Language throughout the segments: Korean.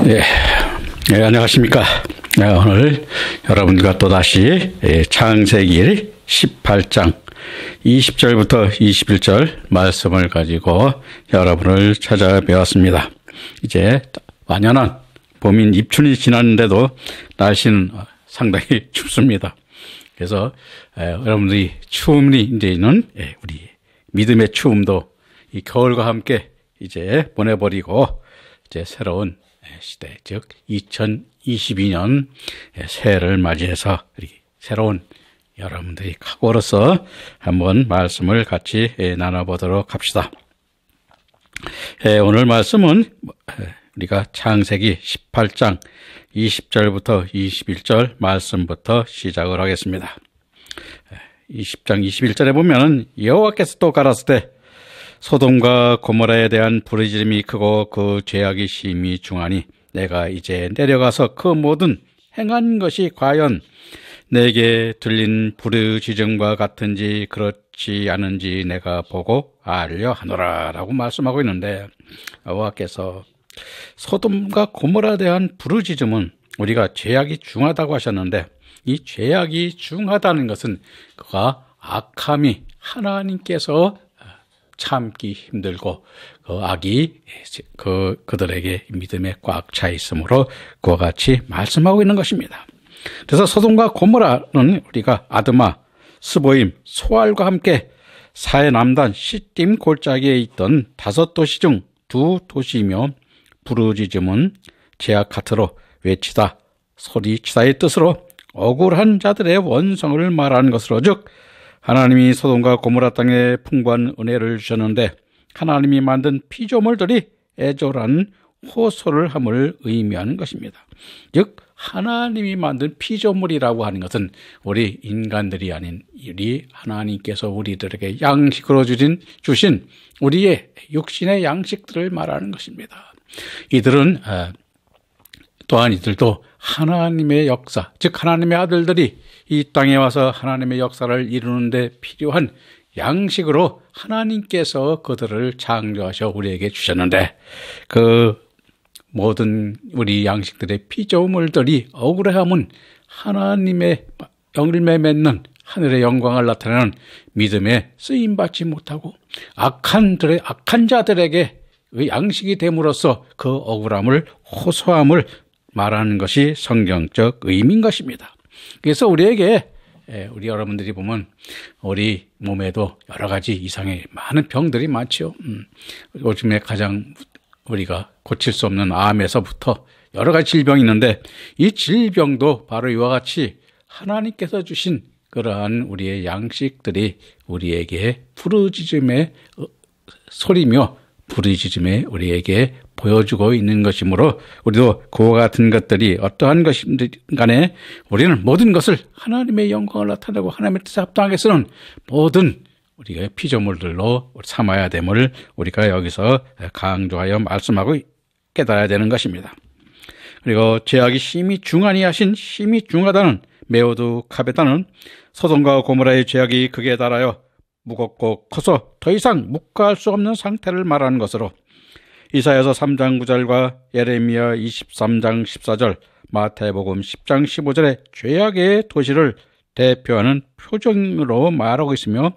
예, 안녕하십니까. 오늘 여러분과 또다시 창세기 18장 20절부터 21절 말씀을 가지고 여러분을 찾아뵈었습니다. 이제 완연한 봄인 입춘이 지났는데도 날씨는 상당히 춥습니다. 그래서 여러분들이 추움이 이제는 우리 믿음의 추움도 이 겨울과 함께 이제 보내버리고 이제 새로운 시대, 즉 2022년 새해를 맞이해서 우리 새로운 여러분들이 각오로서 한번 말씀을 같이 나눠보도록 합시다. 오늘 말씀은 우리가 창세기 18장 20절부터 21절 말씀부터 시작을 하겠습니다. 20장 21절에 보면은 여호와께서 또 가라사대 때 소돔과 고모라에 대한 부르짖음이 크고 그 죄악이 심히 중하니 내가 이제 내려가서 그 모든 행한 것이 과연 내게 들린 부르짖음과 같은지 그렇지 않은지 내가 보고 알려 하노라 라고 말씀하고 있는데, 여호와께서 소돔과 고모라에 대한 부르짖음은 우리가 죄악이 중하다고 하셨는데, 이 죄악이 중하다는 것은 그가 악함이 하나님께서 참기 힘들고 그 악이 그들에게 믿음에 꽉 차 있으므로 그와 같이 말씀하고 있는 것입니다. 그래서 소돔과 고모라는 우리가 아드마, 스보임, 소알과 함께 사해 남단 시딤 골짜기에 있던 5도시 중 2도시이며 부르짖음은 제약 카트로 외치다, 소리치다의 뜻으로 억울한 자들의 원성을 말하는 것으로, 즉 하나님이 소돔과 고모라 땅에 풍부한 은혜를 주셨는데 하나님이 만든 피조물들이 애절한 호소를 함을 의미하는 것입니다. 즉 하나님이 만든 피조물이라고 하는 것은 우리 인간들이 아닌 우리 하나님께서 우리들에게 양식으로 주신 우리의 육신의 양식들을 말하는 것입니다. 이들은 또한 이들도 하나님의 역사, 즉 하나님의 아들들이 이 땅에 와서 하나님의 역사를 이루는 데 필요한 양식으로 하나님께서 그들을 창조하셔 우리에게 주셨는데, 그 모든 우리 양식들의 피조물들이 억울해함은 하나님의 열매 맺는 하늘의 영광을 나타내는 믿음에 쓰임받지 못하고 악한 자들에게 그 양식이 됨으로써 그 억울함을, 호소함을 말하는 것이 성경적 의미인 것입니다. 그래서 우리에게, 우리 여러분들이 보면 우리 몸에도 여러 가지 이상의 많은 병들이 많죠. 요즘에 가장 우리가 고칠 수 없는 암에서부터 여러 가지 질병이 있는데, 이 질병도 바로 이와 같이 하나님께서 주신 그러한 우리의 양식들이 우리에게 부르짖음의 소리며 부르짖음에 우리에게 보여주고 있는 것이므로, 우리도 그와 같은 것들이 어떠한 것이든 간에 우리는 모든 것을 하나님의 영광을 나타내고 하나님의 뜻에 합당하게 쓰는 모든 우리가 피조물들로 삼아야 됨을 우리가 여기서 강조하여 말씀하고 깨달아야 되는 것입니다. 그리고 죄악이 심히 중하니 하신 심히 중하다는, 매우도 카베다는 소돔과 고모라의 죄악이 극에 달하여 무겁고 커서 더 이상 묵과할 수 없는 상태를 말하는 것으로, 이사야서 3장 9절과 예레미야 23장 14절, 마태복음 10장 15절의 죄악의 도시를 대표하는 표정으로 말하고 있으며,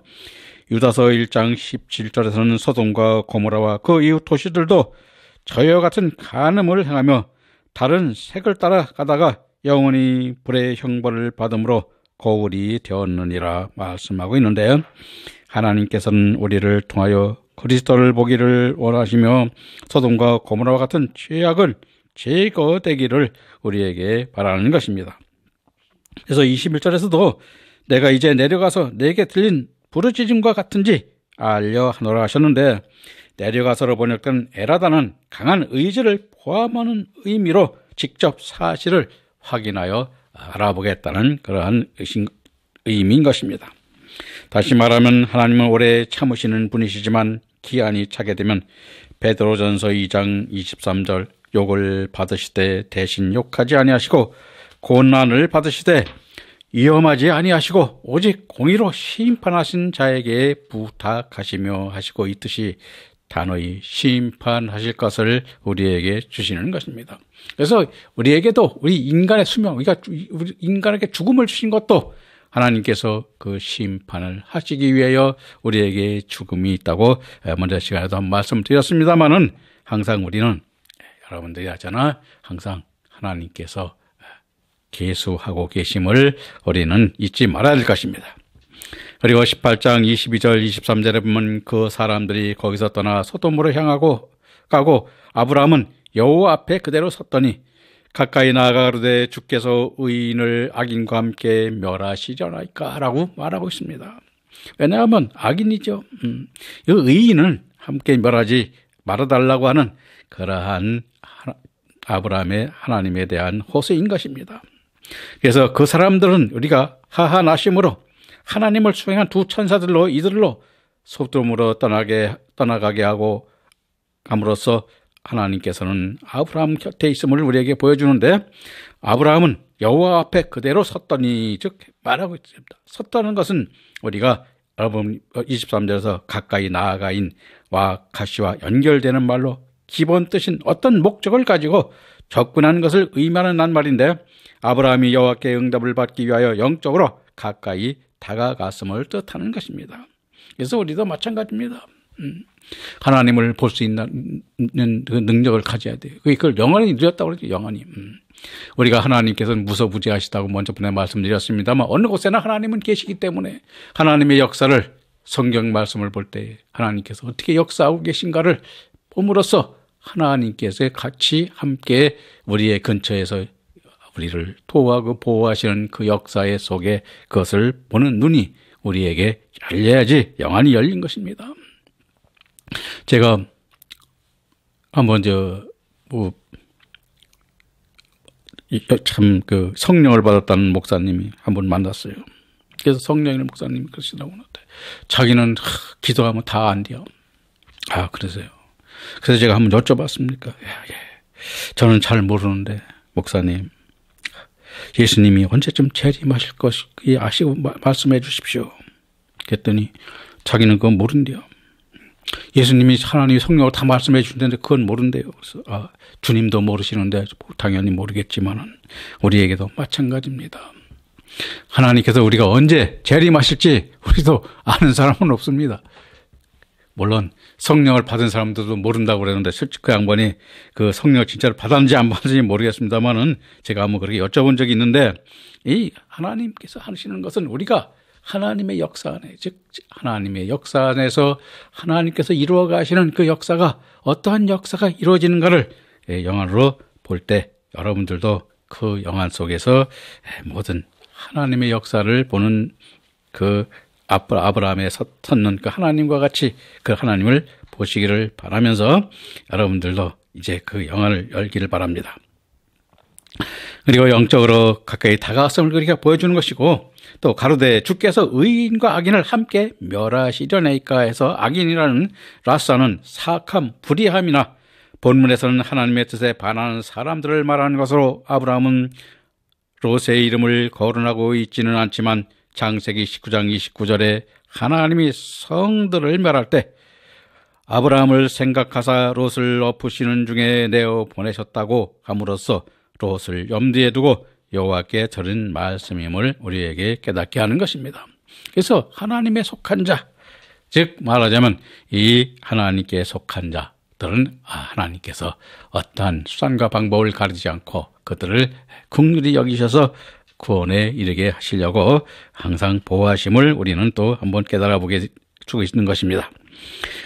유다서 1장 17절에서는 소돔과 고모라와 그 이웃 도시들도 저희와 같은 간음을 행하며 다른 색을 따라 가다가 영원히 불의 형벌을 받음으로 고울이 되었느니라 말씀하고 있는데요. 하나님께서는 우리를 통하여 그리스도를 보기를 원하시며 소돔과 고모라와 같은 죄악은 제거되기를 우리에게 바라는 것입니다. 그래서 21절에서도 내가 이제 내려가서 내게 들린 부르짖음과 같은지 알려 하노라 하셨는데, 내려가서로 번역된 에라다는 강한 의지를 포함하는 의미로 직접 사실을 확인하여 알아보겠다는 그러한 의미인 것입니다. 다시 말하면 하나님은 오래 참으시는 분이시지만 기한이 차게 되면 베드로전서 2장 23절 욕을 받으시되 대신 욕하지 아니하시고 고난을 받으시되 위험하지 아니하시고 오직 공의로 심판하신 자에게 부탁하시며 하시고 있듯이 단호히 심판하실 것을 우리에게 주시는 것입니다. 그래서 우리에게도 우리 인간의 수명, 우리 인간에게 죽음을 주신 것도 하나님께서 그 심판을 하시기 위하여 우리에게 죽음이 있다고 먼저 시간에도 한 말씀 드렸습니다만은 항상 우리는 여러분들이 하잖아. 항상 하나님께서 계수하고 계심을 우리는 잊지 말아야 될 것입니다. 그리고 18장 22절 23절에 보면 그 사람들이 거기서 떠나 소돔으로 가고 아브라함은 여호와 앞에 그대로 섰더니 가까이 나아가로되 주께서 의인을 악인과 함께 멸하시려나이까 라고 말하고 있습니다. 왜냐하면 악인이죠. 이 의인은 함께 멸하지 말아달라고 하는 그러한 아브라함의 하나님에 대한 호소인 것입니다. 그래서 그 사람들은 우리가 하하나심으로 하나님을 수행한 두 천사들로 이들로 소돔으로 떠나가게 하고 함으로써 하나님께서는 아브라함 곁에 있음을 우리에게 보여주는데 아브라함은 여호와 앞에 그대로 섰더니 즉 말하고 있습니다. 섰다는 것은 우리가 여러분 23절에서 가까이 나아가인와 가시와 연결되는 말로 기본 뜻인 어떤 목적을 가지고 접근하는 것을 의미하는 말인데 아브라함이 여호와께 응답을 받기 위하여 영적으로 가까이 다가갔음을 뜻하는 것입니다. 그래서 우리도 마찬가지입니다. 하나님을 볼 수 있는 그 능력을 가져야 돼요. 그걸 영원히 누렸다고 그러죠. 영원히. 우리가 하나님께서는 무소부지하시다고 먼저 분에 말씀드렸습니다만 어느 곳에나 하나님은 계시기 때문에 하나님의 역사를 성경 말씀을 볼 때 하나님께서 어떻게 역사하고 계신가를 봄으로써 하나님께서 같이 함께 우리의 근처에서 우리를 도와하고 보호하시는 그 역사의 속에 그것을 보는 눈이 우리에게 열려야지 영안이 열린 것입니다. 제가 한번 그 성령을 받았다는 목사님이 한번 만났어요. 그래서 성령의 목사님이 그러시다고 하는데 자기는 기도하면 다 안 돼요. 아, 그러세요. 그래서 제가 한번 여쭤봤습니까? 저는 잘 모르는데 목사님 예수님이 언제쯤 재림하실 것이 아시고 말씀해 주십시오. 그랬더니 자기는 그건 모른대요. 예수님이 하나님이 성령을 다 말씀해 주는데 그건 모른대요. 그래서 주님도 모르시는데 당연히 모르겠지만은 우리에게도 마찬가지입니다. 하나님께서 우리가 언제 재림하실지 우리도 아는 사람은 없습니다. 물론 성령을 받은 사람들도 모른다고 그러는데 실제 그 양반이 그 성령을 진짜로 받았는지 안 받았는지 모르겠습니다만은 제가 한번 그렇게 여쭤본 적이 있는데 이 하나님께서 하시는 것은 우리가 하나님의 역사 안에 즉 하나님의 역사 안에서 하나님께서 이루어 가시는 그 역사가 어떠한 역사가 이루어지는가를 영안으로 볼 때 여러분들도 그 영안 속에서 모든 하나님의 역사를 보는 그 아브라함에 섰는 그 하나님과 같이 그 하나님을 보시기를 바라면서 여러분들도 이제 그 영안을 열기를 바랍니다. 그리고 영적으로 가까이 다가왔음을 우리가 보여주는 것이고 또 가로되 주께서 의인과 악인을 함께 멸하시려나이까 해서 악인이라는 라사는 사악함, 불의함이나 본문에서는 하나님의 뜻에 반하는 사람들을 말하는 것으로 아브라함은 롯의 이름을 거론하고 있지는 않지만 창세기 19장 29절에 하나님이 성들을 멸할 때 아브라함을 생각하사 롯을 엎으시는 중에 내어 보내셨다고 함으로써 롯을 염두에 두고 여호와께 들은 말씀임을 우리에게 깨닫게 하는 것입니다. 그래서 하나님의 속한 자, 즉 말하자면 이 하나님께 속한 자들은 하나님께서 어떠한 수단과 방법을 가리지 않고 그들을 긍휼히 여기셔서 구원에 이르게 하시려고 항상 보호하심을 우리는 또 한번 깨달아 보게 주고 있는 것입니다.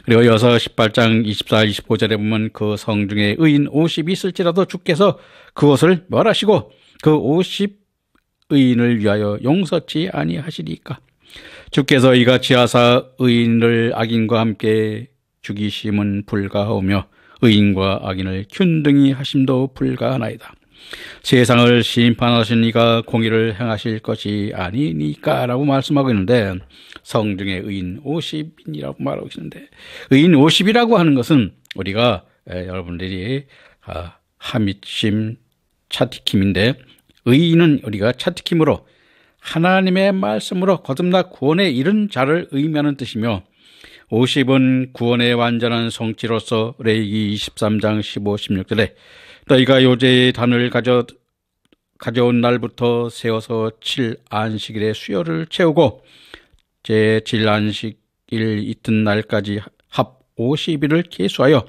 그리고 이어서 18장 24, 25절에 보면 그 성 중에 의인 50이 있을지라도 주께서 그것을 멸하시고 그 50 의인을 위하여 용서치 아니하시리까. 주께서 이같이 하사 의인을 악인과 함께 죽이심은 불가하오며 의인과 악인을 균등히 하심도 불가하나이다. 세상을 심판하신 이가 공의를 행하실 것이 아니니까 라고 말씀하고 있는데 성 중에 의인 50인이라고 말하고 있는데 의인 50이라고 하는 것은 우리가 여러분들이 하미심 차티킴인데 의인은 우리가 차티킴으로 하나님의 말씀으로 거듭나 구원에 이른 자를 의미하는 뜻이며 50은 구원의 완전한 성취로서 레위기 23장 15, 16절에 너희가 요제의 단을 가져온 날부터 세워서 7안식일의 수요를 채우고 제7안식일 이튿날까지 합 50일을 계수하여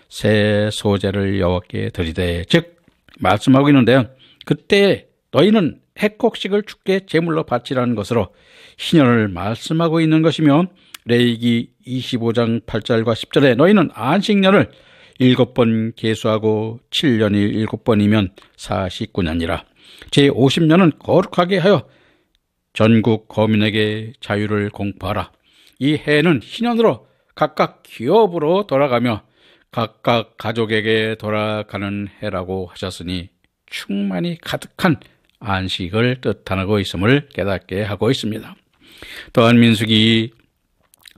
새 소제를 여호와께 드리되, 즉 말씀하고 있는데요, 그때 너희는 핵곡식을 주께 제물로 바치라는 것으로 희년을 말씀하고 있는 것이며, 레위기 25장 8절과 10절에 너희는 안식년을 7번 계수하고 7년이 7번이면 49년이라. 제50년은 거룩하게 하여 전국 거민에게 자유를 공포하라. 이 해는 희년으로 각각 기업으로 돌아가며 각각 가족에게 돌아가는 해라고 하셨으니 충만히 가득한 안식을 뜻하고 있음을 깨닫게 하고 있습니다. 또한 민수기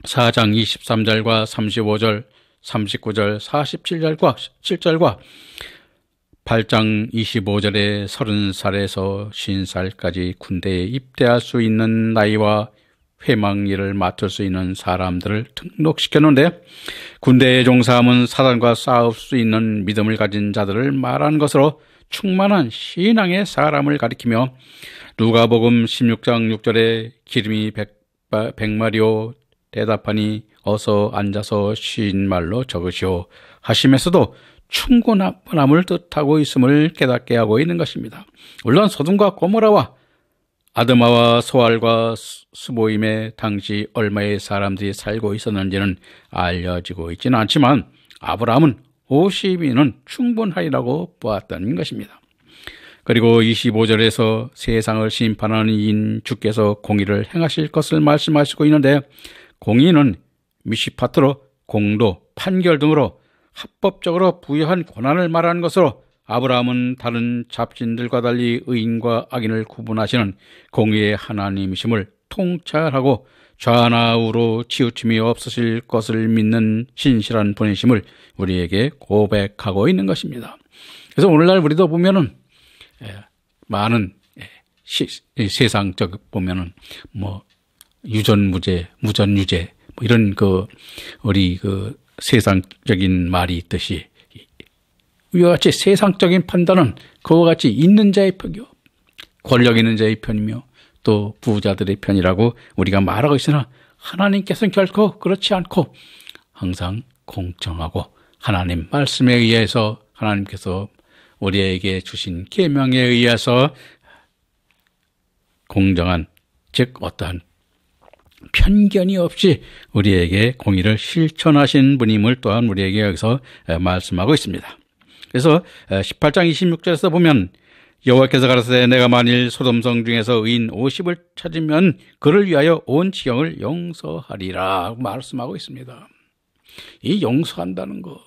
4장 23절과 35절, 39절, 47절과 7절과 8장 25절에 30살에서 50살까지 군대에 입대할 수 있는 나이와 회망일을 맡을 수 있는 사람들을 등록시켰는데, 군대에 종사함은 사단과 싸울 수 있는 믿음을 가진 자들을 말하는 것으로 충만한 신앙의 사람을 가리키며, 누가복음 16장 6절에 기름이 100마리요 대답하니 어서 앉아서 쉰 말로 적으시오 하심에서도 충분함을 뜻하고 있음을 깨닫게 하고 있는 것입니다. 물론 소돔과 고모라와 아드마와 소알과 스보임에 당시 얼마의 사람들이 살고 있었는지는 알려지고 있지는 않지만 아브라함은 50인은 충분하리라고 보았다는 것입니다. 그리고 25절에서 세상을 심판하는 이인 주께서 공의를 행하실 것을 말씀하시고 있는데, 공의는 미시파트로 공도, 판결 등으로 합법적으로 부여한 권한을 말하는 것으로, 아브라함은 다른 잡신들과 달리 의인과 악인을 구분하시는 공의의 하나님이심을 통찰하고 좌나 우로 치우침이 없으실 것을 믿는 신실한 분이심을 우리에게 고백하고 있는 것입니다. 그래서 오늘날 우리도 보면은 많은 세상적 보면은 유전무죄, 무전유죄 이런 우리 세상적인 말이 있듯이, 이와 같이 세상적인 판단은 그와 같이 있는 자의 편이요, 권력 있는 자의 편이며 또 부자들의 편이라고 우리가 말하고 있으나, 하나님께서는 결코 그렇지 않고 항상 공정하고 하나님 말씀에 의해서, 하나님께서 우리에게 주신 계명에 의해서 공정한, 즉 어떠한 편견이 없이 우리에게 공의를 실천하신 분임을 또한 우리에게 여기서 말씀하고 있습니다. 그래서 18장 26절에서 보면, 여호와께서 가라사대 내가 만일 소돔성 중에서 의인 50을 찾으면 그를 위하여 온 지경을 용서하리라 말씀하고 있습니다. 이 용서한다는 거,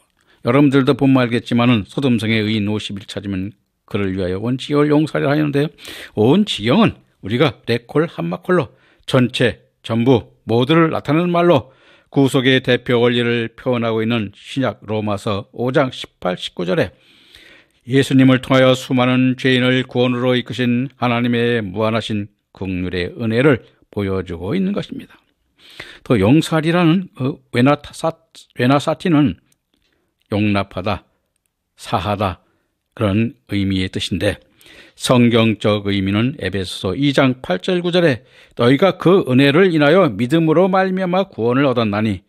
여러분들도 보면 알겠지만은 소돔성의 의인 50을 찾으면 그를 위하여 온 지경을 용서하리라 하는데, 온 지경은 우리가 레콜 한마콜로 전체 전부 모두를 나타내는 말로 구속의 대표 원리를 표현하고 있는 신약 로마서 5장 18, 19절에 예수님을 통하여 수많은 죄인을 구원으로 이끄신 하나님의 무한하신 긍휼의 은혜를 보여주고 있는 것입니다. 또 용서하리라는 웨나사티는 용납하다, 사하다 그런 의미의 뜻인데, 성경적 의미는 에베소서 2장 8절 9절에 너희가 그 은혜를 인하여 믿음으로 말미암아 구원을 얻었나니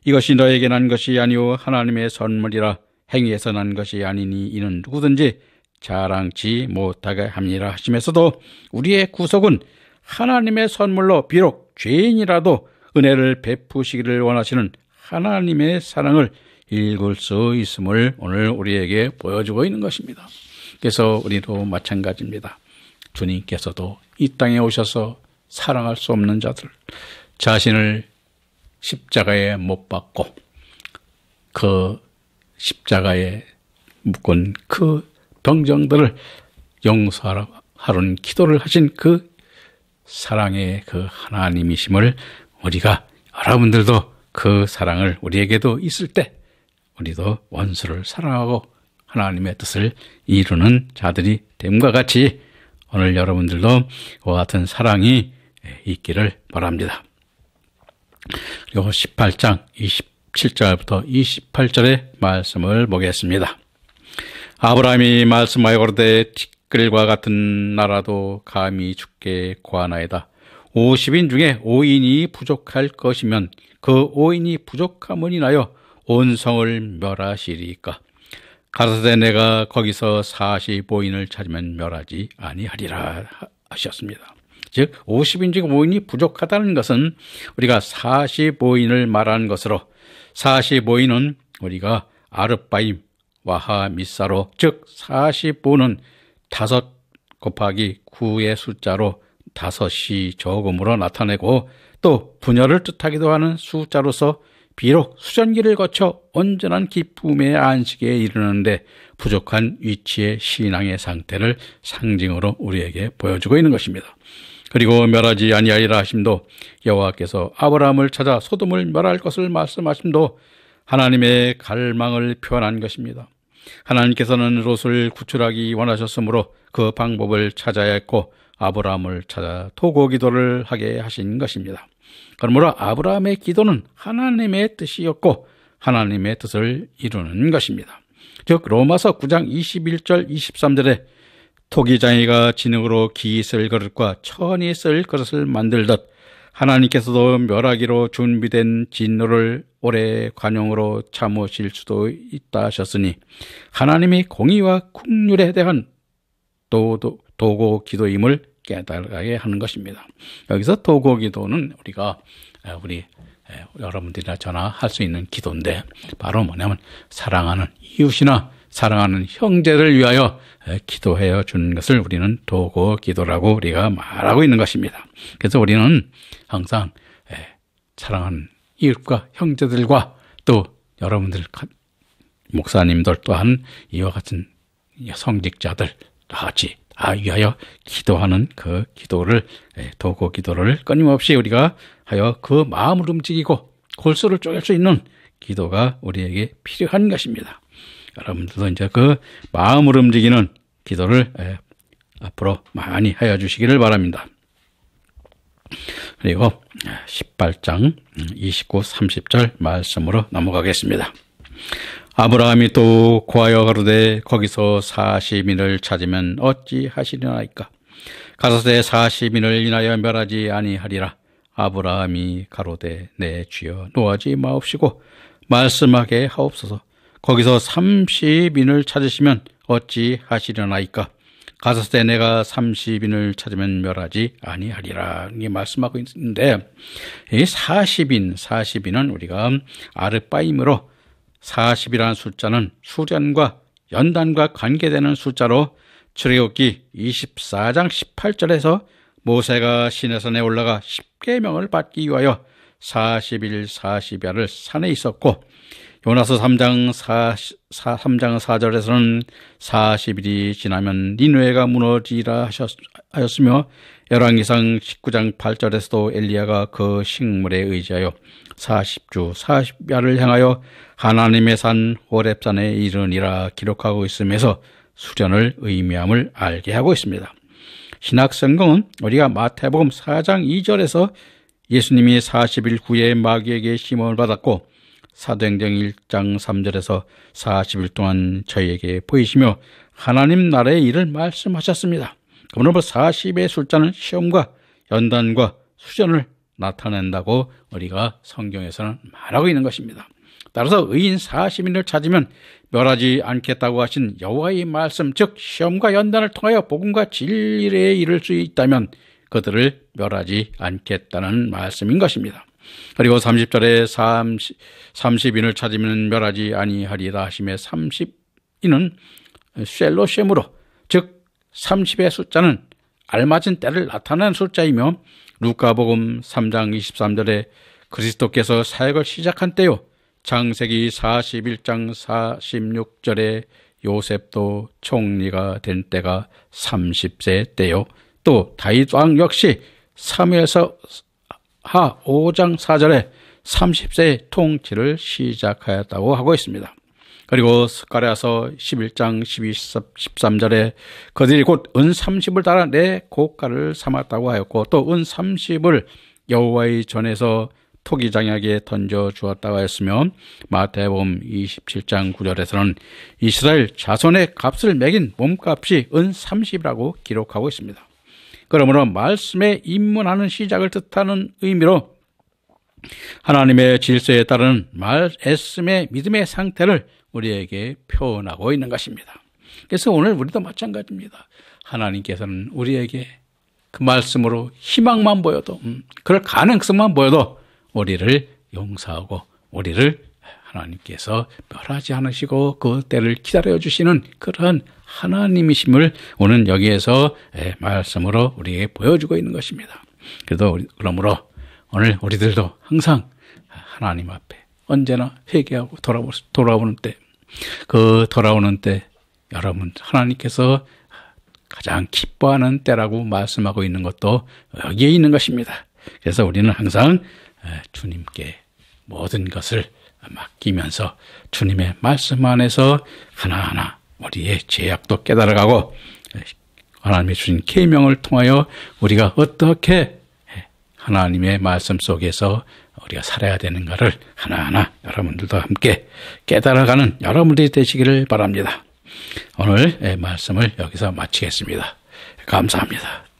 이것이 너에게 난 것이 아니오 하나님의 선물이라 행위에서 난 것이 아니니 이는 누구든지 자랑치 못하게 함이라 하시면서도, 우리의 구속은 하나님의 선물로 비록 죄인이라도 은혜를 베푸시기를 원하시는 하나님의 사랑을 읽을 수 있음을 오늘 우리에게 보여주고 있는 것입니다. 그래서 우리도 마찬가지입니다. 주님께서도 이 땅에 오셔서 사랑할 수 없는 자들, 자신을 십자가에 못 박고 그 십자가에 묶은 그 병정들을 용서하라는 기도를 하신 그 사랑의 그 하나님이심을, 우리가 여러분들도 그 사랑을 우리에게도 있을 때 우리도 원수를 사랑하고 하나님의 뜻을 이루는 자들이 됨과 같이 오늘 여러분들도 그와 같은 사랑이 있기를 바랍니다. 그리고 18장 27절부터 28절의 말씀을 보겠습니다. 아브라함이 말씀하여 가로되 티끌과 같은 나라도 감히 주께 구하나이다. 50인 중에 5인이 부족할 것이면 그 5인이 부족함을 인하여 온 성을 멸하시리이까. 가라사대 내가 거기서 45인을 찾으면 멸하지 아니하리라 하셨습니다. 즉 50인 중 5인이 부족하다는 것은 우리가 45인을 말하는 것으로, 45인은 우리가 아르바임, 와하, 미사로, 즉 45는 5 곱하기 9의 숫자로 5이 조금으로 나타내고, 또 분열을 뜻하기도 하는 숫자로서 비록 수전기를 거쳐 온전한 기쁨의 안식에 이르는데 부족한 위치의 신앙의 상태를 상징으로 우리에게 보여주고 있는 것입니다. 그리고 멸하지 아니하리라 하심도, 여호와께서 아브라함을 찾아 소돔을 멸할 것을 말씀하심도 하나님의 갈망을 표현한 것입니다. 하나님께서는 롯을 구출하기 원하셨으므로 그 방법을 찾아야 했고 아브라함을 찾아 도고 기도를 하게 하신 것입니다. 그러므로 아브라함의 기도는 하나님의 뜻이었고 하나님의 뜻을 이루는 것입니다. 즉 로마서 9장 21절 23절에 토기장이가 진흙으로 기 쓸 그릇과 천이 쓸 그릇을 만들듯 하나님께서도 멸하기로 준비된 진노를 오래 관용으로 참으실 수도 있다 하셨으니 하나님의 공의와 국률에 대한 도고 기도임을 깨달게 하는 것입니다. 여기서 도고 기도는 우리 여러분들이나 저나 할 수 있는 기도인데, 바로 뭐냐면 사랑하는 이웃이나 사랑하는 형제를 위하여 기도해 주는 것을 우리는 도고 기도라고 우리가 말하고 있는 것입니다. 그래서 우리는 항상 사랑하는 이웃과 형제들과 또 여러분들 목사님들 또한 이와 같은 성직자들 다 같이 위하여 기도하는 그 기도를, 도고 기도를 끊임없이 우리가 하여 그 마음을 움직이고 골수를 쪼갤 수 있는 기도가 우리에게 필요한 것입니다. 여러분들도 이제 그 마음을 움직이는 기도를 앞으로 많이 하여 주시기를 바랍니다. 그리고 18장 29, 30절 말씀으로 넘어가겠습니다. 아브라함이 또 고하여 가로되 거기서 40인을 찾으면 어찌하시려나이까. 가라사대 40인을 인하여 멸하지 아니하리라. 아브라함이 가로되 내 주여 노하지 마옵시고 말씀하게 하옵소서. 거기서 30인을 찾으시면 어찌하시려나이까. 가라사대 내가 30인을 찾으면 멸하지 아니하리라. 이게 말씀하고 있는데, 이 40인은 우리가 아르바임으로 40이라는 숫자는 수련과 연단과 관계되는 숫자로 출애굽기 24장 18절에서 모세가 시내산에 올라가 십계명을 받기 위하여 40일 40야를 산에 있었고, 요나서 3장 4절에서는 40일이 지나면 니느웨가 무너지라 하였으며, 열왕기상 19장 8절에서도 엘리야가 그 식물에 의지하여 40주 40야를 향하여 하나님의 산 호렙산에 이르니라 기록하고 있으면서 수련을 의미함을 알게 하고 있습니다. 신약성경은 우리가 마태복음 4장 2절에서 예수님이 40일 후에 마귀에게 시험을 받았고, 사도행전 1장 3절에서 40일 동안 저희에게 보이시며 하나님 나라의 일을 말씀하셨습니다. 그러므로 40의 숫자는 시험과 연단과 수련을 나타낸다고 우리가 성경에서는 말하고 있는 것입니다. 따라서 의인 40인을 찾으면 멸하지 않겠다고 하신 여호와의 말씀, 즉 시험과 연단을 통하여 복음과 진리에 이를 수 있다면 그들을 멸하지 않겠다는 말씀인 것입니다. 그리고 30절에 30인을 찾으면 멸하지 아니하리라 하심에 30인은 셀로셈으로, 즉 30의 숫자는 알맞은 때를 나타내는 숫자이며, 루카복음 3장 23절에 그리스도께서 사역을 시작한 때요, 창세기 41장 46절에 요셉도 총리가 된 때가 30세 때요, 또 다윗 왕 역시 사무엘서 하 5장 4절에 30세의 통치를 시작하였다고 하고 있습니다. 그리고 스가랴서 11장 12, 13절에 그들이 곧 은 30을 달아 내 고가를 삼았다고 하였고, 또 은 30을 여호와의 전에서 토기장에게 던져주었다고 했으며 마태복음 27장 9절에서는 이스라엘 자손의 값을 매긴 몸값이 은 30이라고 기록하고 있습니다. 그러므로 말씀에 입문하는 시작을 뜻하는 의미로 하나님의 질서에 따른 말씀의 믿음의 상태를 우리에게 표현하고 있는 것입니다. 그래서 오늘 우리도 마찬가지입니다. 하나님께서는 우리에게 그 말씀으로 희망만 보여도 그럴 가능성만 보여도 우리를 용서하고 우리를 하나님께서 멸하지 않으시고 그 때를 기다려 주시는 그런 하나님이심을 오늘 여기에서 말씀으로 우리에게 보여주고 있는 것입니다. 그러므로 오늘 우리들도 항상 하나님 앞에 언제나 회개하고 돌아오는 때, 그 돌아오는 때 여러분 하나님께서 가장 기뻐하는 때라고 말씀하고 있는 것도 여기에 있는 것입니다. 그래서 우리는 항상 주님께 모든 것을 맡기면서 주님의 말씀 안에서 하나하나 우리의 죄악도 깨달아가고 하나님의 주신 계명을 통하여 우리가 어떻게 하나님의 말씀 속에서 우리가 살아야 되는가를 하나하나 여러분들도 함께 깨달아가는 여러분들이 되시기를 바랍니다. 오늘 말씀을 여기서 마치겠습니다. 감사합니다.